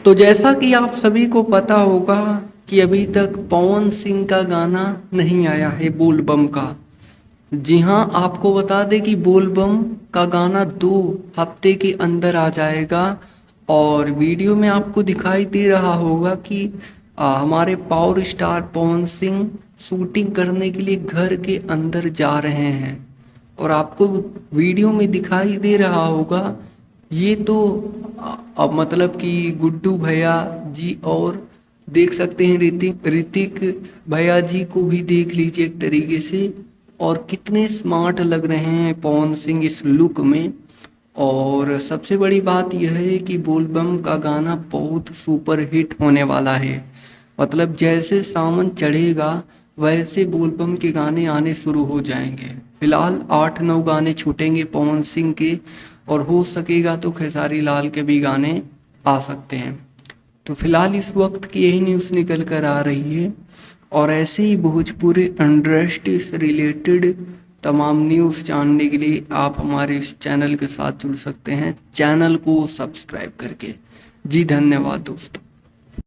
तो जैसा कि आप सभी को पता होगा कि अभी तक पवन सिंह का गाना नहीं आया है बोल बम का। जी हाँ, आपको बता दें कि बोल बम का गाना 2 हफ्ते के अंदर आ जाएगा। और वीडियो में आपको दिखाई दे रहा होगा कि हमारे power star Pawan Singh shooting करने के लिए घर के अंदर जा रहे हैं। और आपको वीडियो में दिखाई दे रहा होगा ये तो अब मतलब कि गुड्डू भैया जी, और देख सकते हैं ऋतिक ऋतिक भैया जी को भी देख लीजिए एक तरीके से। और कितने स्मार्ट लग रहे हैं पवन सिंह इस लुक में। और सबसे बड़ी बात यह है कि बोलबम का गाना बहुत सुपर हिट होने वाला है। मतलब जैसे सावन चढ़ेगा वैसे बोलबम के गाने आने शुरू हो जाएंगे। फिलहाल 8-9 गाने छूटेंगे पवन सिंह के, और हो सकेगा तो खेसारी लाल के भी गाने आ सकते हैं। तो फिलहाल इस वक्त की यही न्यूज़ निकल कर आ रही है। और ऐसे ही भोजपुरी इंडस्ट्री से रिलेटेड तमाम न्यूज़ जानने के लिए आप हमारे इस चैनल के साथ जुड़ सकते हैं, चैनल को सब्सक्राइब करके। जी धन्यवाद दोस्तों।